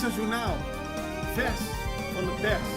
Extra Journaal, vers van de pers.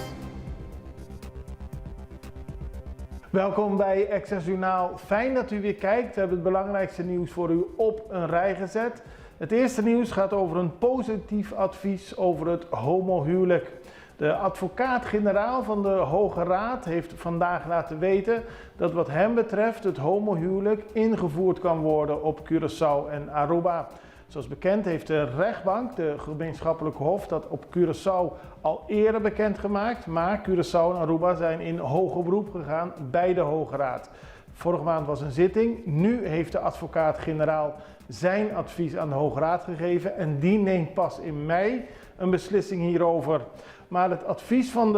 Welkom bij Extra Journaal. Fijn dat u weer kijkt. We hebben het belangrijkste nieuws voor u op een rij gezet. Het eerste nieuws gaat over een positief advies over het homohuwelijk. De advocaat-generaal van de Hoge Raad heeft vandaag laten weten dat wat hem betreft het homohuwelijk ingevoerd kan worden op Curaçao en Aruba. Zoals bekend heeft de rechtbank, de gemeenschappelijke hof, dat op Curaçao al eerder bekendgemaakt. Maar Curaçao en Aruba zijn in hoger beroep gegaan bij de Hoge Raad. Vorige maand was een zitting. Nu heeft de advocaat-generaal zijn advies aan de Hoge Raad gegeven. En die neemt pas in mei een beslissing hierover. Maar het advies van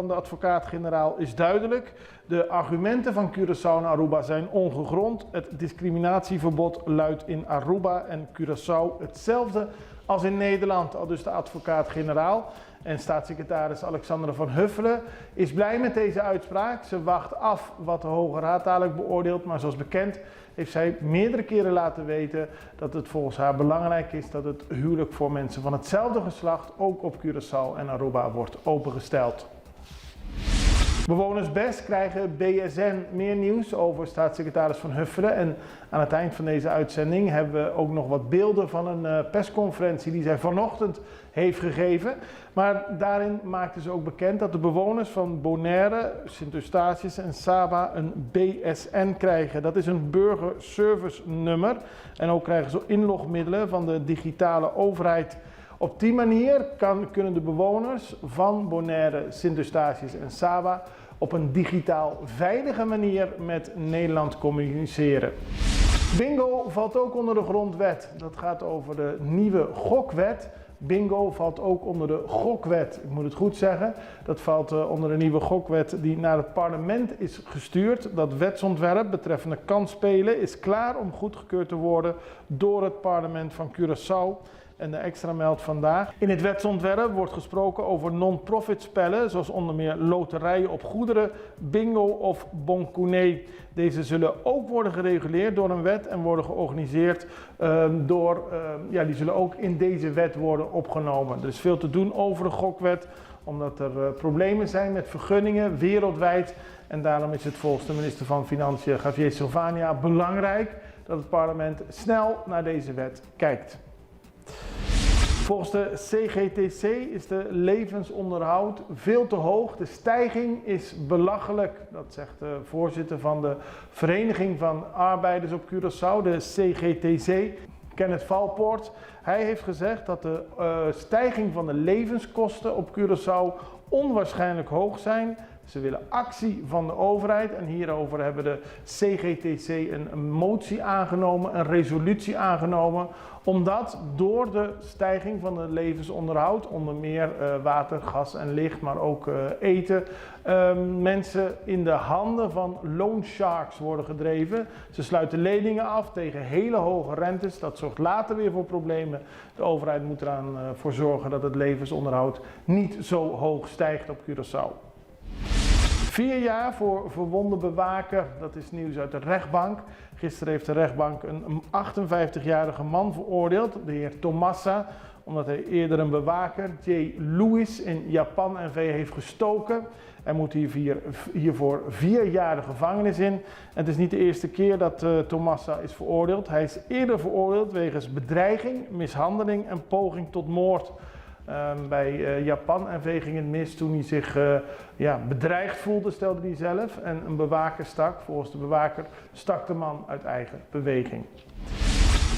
de advocaat-generaal is duidelijk. De argumenten van Curaçao en Aruba zijn ongegrond. Het discriminatieverbod luidt in Aruba en Curaçao hetzelfde als in Nederland, aldus de advocaat-generaal. En staatssecretaris Alexandra van Huffelen is blij met deze uitspraak. Ze wacht af wat de Hoge Raad dadelijk beoordeelt, maar zoals bekend heeft zij meerdere keren laten weten dat het volgens haar belangrijk is dat het huwelijk voor mensen van hetzelfde geslacht ook op Curaçao en Aruba wordt opengesteld. Bewoners BES krijgen BSN meer nieuws over staatssecretaris Van Huffelen. En aan het eind van deze uitzending hebben we ook nog wat beelden van een persconferentie die zij vanochtend heeft gegeven. Maar daarin maakten ze ook bekend dat de bewoners van Bonaire, Sint-Eustatius en Saba een BSN krijgen. Dat is een burgerservice nummer. En ook krijgen ze inlogmiddelen van de digitale overheid. Op die manier kunnen de bewoners van Bonaire, Sint-Eustatius en Saba op een digitaal veilige manier met Nederland communiceren. Bingo valt ook onder de grondwet. Dat gaat over de nieuwe gokwet. Bingo valt ook onder de gokwet. Ik moet het goed zeggen. Dat valt onder de nieuwe gokwet die naar het parlement is gestuurd. Dat wetsontwerp betreffende kansspelen is klaar om goedgekeurd te worden door het parlement van Curaçao. En de extra meldt vandaag. In het wetsontwerp wordt gesproken over non-profit spellen, zoals onder meer loterijen op goederen, bingo of bonkouné. Deze zullen ook worden gereguleerd door een wet en worden georganiseerd die zullen ook in deze wet worden opgenomen. Er is veel te doen over de gokwet, omdat er problemen zijn met vergunningen wereldwijd. En daarom is het volgens de minister van Financiën, Javier Silvania, belangrijk dat het parlement snel naar deze wet kijkt. Volgens de CGTC is de levensonderhoud veel te hoog. De stijging is belachelijk. Dat zegt de voorzitter van de Vereniging van Arbeiders op Curaçao, de CGTC, Kenneth Valpoort. Hij heeft gezegd dat de stijging van de levenskosten op Curaçao onwaarschijnlijk hoog zijn. Ze willen actie van de overheid en hierover hebben de CGTC een motie aangenomen, een resolutie aangenomen, omdat door de stijging van het levensonderhoud, onder meer water, gas en licht, maar ook eten, mensen in de handen van loan sharks worden gedreven. Ze sluiten leningen af tegen hele hoge rentes. Dat zorgt later weer voor problemen. De overheid moet eraan voor zorgen dat het levensonderhoud niet zo hoog stijgt op Curaçao. 4 jaar voor verwonde bewaker, dat is nieuws uit de rechtbank. Gisteren heeft de rechtbank een 58-jarige man veroordeeld, de heer Tomasa, omdat hij eerder een bewaker, Jay Lewis, in Japan NV heeft gestoken. Hij moet hiervoor 4 jaar de gevangenis in. En het is niet de eerste keer dat Tomasa is veroordeeld. Hij is eerder veroordeeld wegens bedreiging, mishandeling en poging tot moord. Bij Japan NV ging het mis toen hij zich bedreigd voelde, stelde hij zelf. En een bewaker stak. Volgens de bewaker stak de man uit eigen beweging.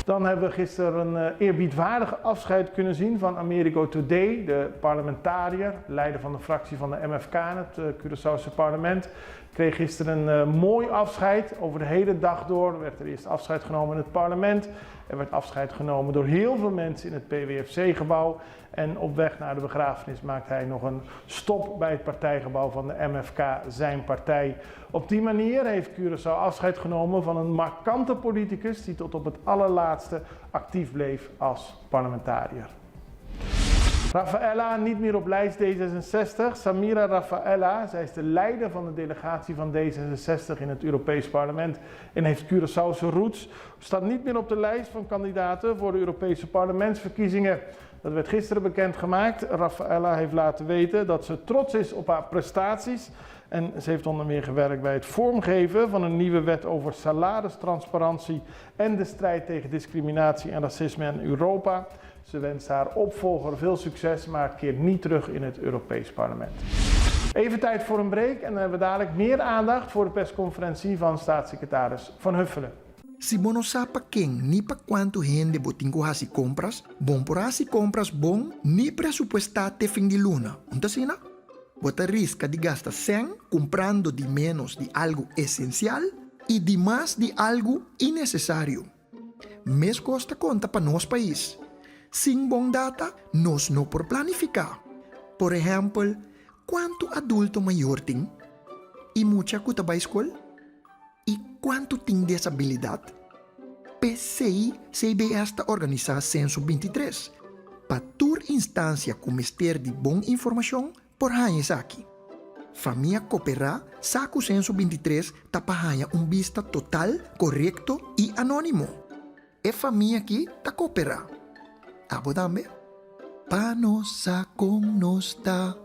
Dan hebben we gisteren een eerbiedwaardige afscheid kunnen zien van Amerigo Today, de parlementariër, leider van de fractie van de MFK in het Curaçaose parlement. Kreeg gisteren een mooi afscheid. Over de hele dag door werd er eerst afscheid genomen in het parlement. Er werd afscheid genomen door heel veel mensen in het PWFC-gebouw. En op weg naar de begrafenis maakt hij nog een stop bij het partijgebouw van de MFK, zijn partij. Op die manier heeft Curaçao afscheid genomen van een markante politicus die tot op het allerlaatste actief bleef als parlementariër. Rafaela niet meer op lijst D66. Samira Rafaela, zij is de leider van de delegatie van D66 in het Europees Parlement en heeft Curaçaose roots. Staat niet meer op de lijst van kandidaten voor de Europese parlementsverkiezingen. Dat werd gisteren bekendgemaakt. Rafaela heeft laten weten dat ze trots is op haar prestaties. En ze heeft onder meer gewerkt bij het vormgeven van een nieuwe wet over salaristransparantie en de strijd tegen discriminatie en racisme in Europa. Ze wenst haar opvolger veel succes, maar keert niet terug in het Europees Parlement. Even tijd voor een break en dan hebben we dadelijk meer aandacht voor de persconferentie van staatssecretaris Van Huffelen. Si bono sapa king ni pa quanto gente botingo hasi compras, bon por hasi compras bon ni presupuestate fin di luna. Untasina? Bota risca de gastar 100 comprando de menos de algo esencial e de mais de algo innecessário. Mes costa conta para nosso país. Sem bom data, nós não por planificar. Por exemplo, quanto adulto maior tem? E muita cuta vai escola? E quanto tem desabilidade? PCI CBS está organizar Censo 23. Para toda instância comester de boa informação, por hanhas aqui. Família cooperar, saco Censo 23 tapa hanha vista total, correto e anônimo. E família aqui tá cooperar. Abodame? Pa nossa com nos tá.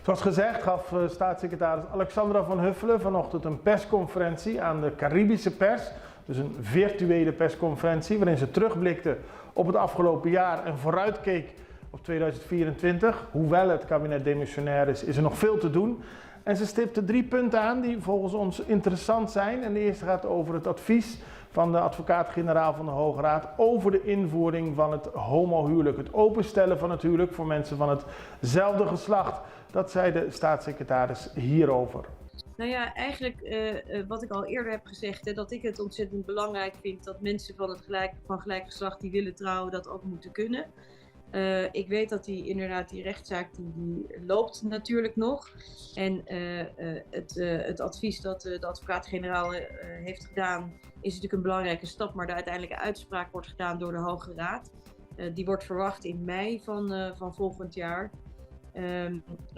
Zoals gezegd gaf staatssecretaris Alexandra Van Huffelen vanochtend een persconferentie aan de Caribische pers. Dus een virtuele persconferentie waarin ze terugblikte op het afgelopen jaar en vooruitkeek op 2024. Hoewel het kabinet demissionair is er nog veel te doen. En ze stipte 3 punten aan die volgens ons interessant zijn. En de eerste gaat over het advies van de advocaat-generaal van de Hoge Raad over de invoering van het homohuwelijk. Het openstellen van het huwelijk voor mensen van hetzelfde geslacht. Dat zei de staatssecretaris hierover. Nou ja, eigenlijk wat ik al eerder heb gezegd, dat ik het ontzettend belangrijk vind dat mensen van gelijk geslacht die willen trouwen dat ook moeten kunnen. Ik weet dat die rechtszaak die loopt natuurlijk nog. En het advies dat de advocaat-generaal heeft gedaan is natuurlijk een belangrijke stap, maar de uiteindelijke uitspraak wordt gedaan door de Hoge Raad. Die wordt verwacht in mei van volgend jaar.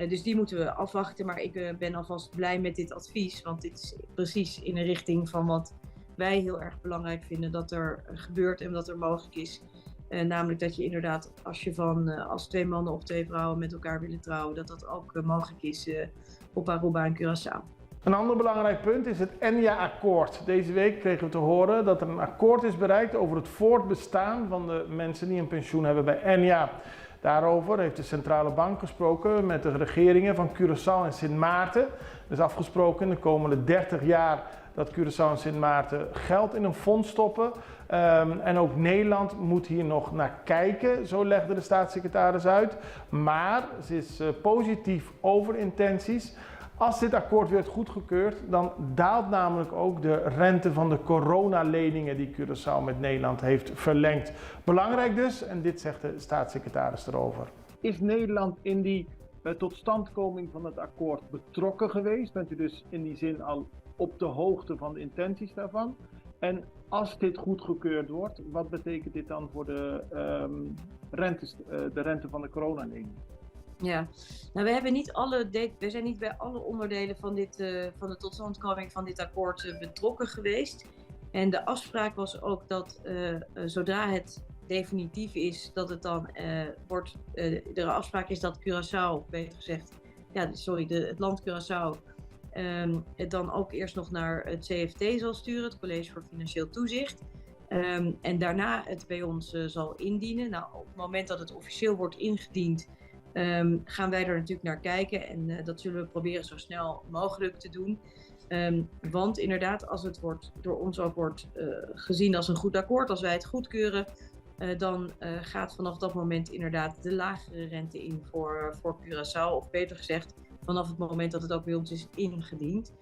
Dus die moeten we afwachten, maar ik ben alvast blij met dit advies, want dit is precies in de richting van wat wij heel erg belangrijk vinden dat er gebeurt en dat er mogelijk is. Namelijk dat je inderdaad, als 2 mannen of 2 vrouwen met elkaar willen trouwen, dat ook mogelijk is op Aruba en Curaçao. Een ander belangrijk punt is het ENJA-akkoord. Deze week kregen we te horen dat er een akkoord is bereikt over het voortbestaan van de mensen die een pensioen hebben bij ENJA. Daarover heeft de Centrale Bank gesproken met de regeringen van Curaçao en Sint Maarten. Er is afgesproken in de komende 30 jaar dat Curaçao en Sint Maarten geld in een fonds stoppen. En ook Nederland moet hier nog naar kijken, zo legde de staatssecretaris uit. Maar ze is positief over intenties. Als dit akkoord werd goedgekeurd, dan daalt namelijk ook de rente van de coronaleningen die Curaçao met Nederland heeft verlengd. Belangrijk dus, en dit zegt de staatssecretaris erover. Is Nederland in die totstandkoming van het akkoord betrokken geweest? Bent u dus in die zin al op de hoogte van de intenties daarvan? En als dit goedgekeurd wordt, wat betekent dit dan voor de rente van de coronalening? Ja, nou we zijn niet bij alle onderdelen van de totstandkoming van dit akkoord betrokken geweest. En de afspraak was ook dat zodra het definitief is, dat het dan de afspraak is dat Curaçao, beter gezegd, het land Curaçao, het dan ook eerst nog naar het CFT zal sturen, het College voor Financieel Toezicht. En daarna het bij ons zal indienen. Nou, op het moment dat het officieel wordt ingediend, gaan wij er natuurlijk naar kijken en dat zullen we proberen zo snel mogelijk te doen. Want inderdaad, als het door ons ook wordt gezien als een goed akkoord, als wij het goedkeuren, dan gaat vanaf dat moment inderdaad de lagere rente in voor Curaçao. Of beter gezegd, vanaf het moment dat het ook bij ons is ingediend.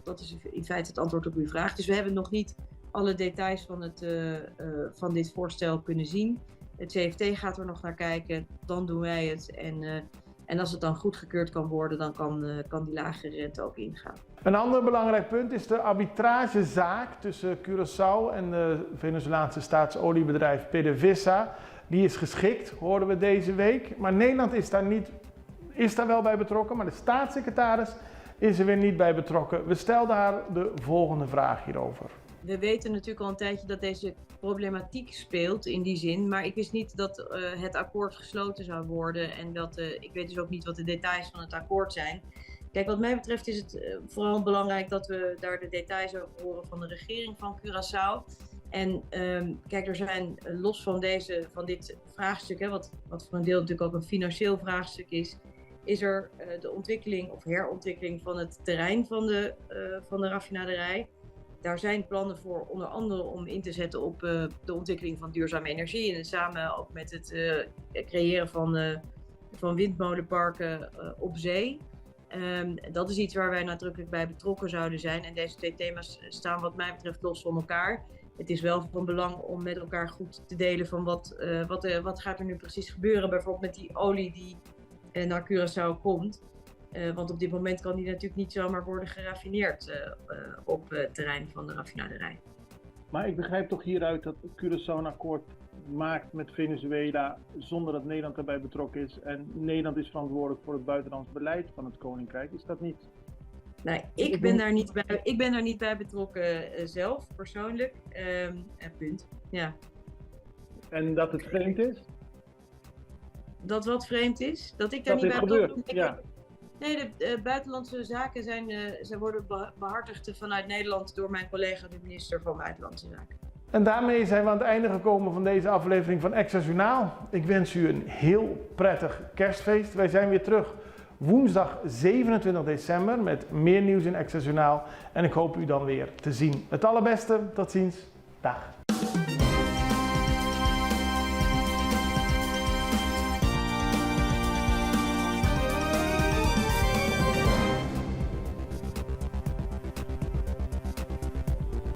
Dat is in feite het antwoord op uw vraag. Dus we hebben nog niet alle details van dit voorstel kunnen zien. Het CFT gaat er nog naar kijken, dan doen wij het. En als het dan goedgekeurd kan worden, dan kan die lagere rente ook ingaan. Een ander belangrijk punt is de arbitragezaak tussen Curaçao en de Venezolaanse staatsoliebedrijf PDVSA. Die is geschikt, hoorden we deze week. Maar Nederland is daar wel bij betrokken, maar de staatssecretaris is er weer niet bij betrokken. We stelden haar de volgende vraag hierover. We weten natuurlijk al een tijdje dat deze problematiek speelt in die zin, maar ik wist niet dat het akkoord gesloten zou worden en ik weet dus ook niet wat de details van het akkoord zijn. Kijk, wat mij betreft is het vooral belangrijk dat we daar de details over horen van de regering van Curaçao. En kijk, er zijn los van dit vraagstuk, hè, wat voor een deel natuurlijk ook een financieel vraagstuk is er de ontwikkeling of herontwikkeling van het terrein van de raffinaderij. Daar zijn plannen voor, onder andere om in te zetten op de ontwikkeling van duurzame energie en samen ook met het creëren van windmolenparken op zee. Dat is iets waar wij nadrukkelijk bij betrokken zouden zijn en deze twee thema's staan wat mij betreft los van elkaar. Het is wel van belang om met elkaar goed te delen van wat gaat er nu precies gebeuren, bijvoorbeeld met die olie die naar Curaçao komt. Want op dit moment kan die natuurlijk niet zomaar worden geraffineerd op het terrein van de raffinaderij. Maar ik begrijp toch hieruit dat Curaçao een akkoord maakt met Venezuela zonder dat Nederland erbij betrokken is. En Nederland is verantwoordelijk voor het buitenlands beleid van het Koninkrijk. Is dat niet? Nee, ik ben daar niet bij betrokken zelf, persoonlijk. Punt. Ja. En dat het vreemd is? Dat wat vreemd is? Dat ik daar Dat niet dit bij gebeurt, betrokken ben? ja. Nee, de buitenlandse zaken zij worden behartigd vanuit Nederland door mijn collega, de minister van Buitenlandse Zaken. En daarmee zijn we aan het einde gekomen van deze aflevering van Extra Journaal. Ik wens u een heel prettig kerstfeest. Wij zijn weer terug woensdag 27 december met meer nieuws in Extra Journaal. En ik hoop u dan weer te zien. Het allerbeste, tot ziens. Dag.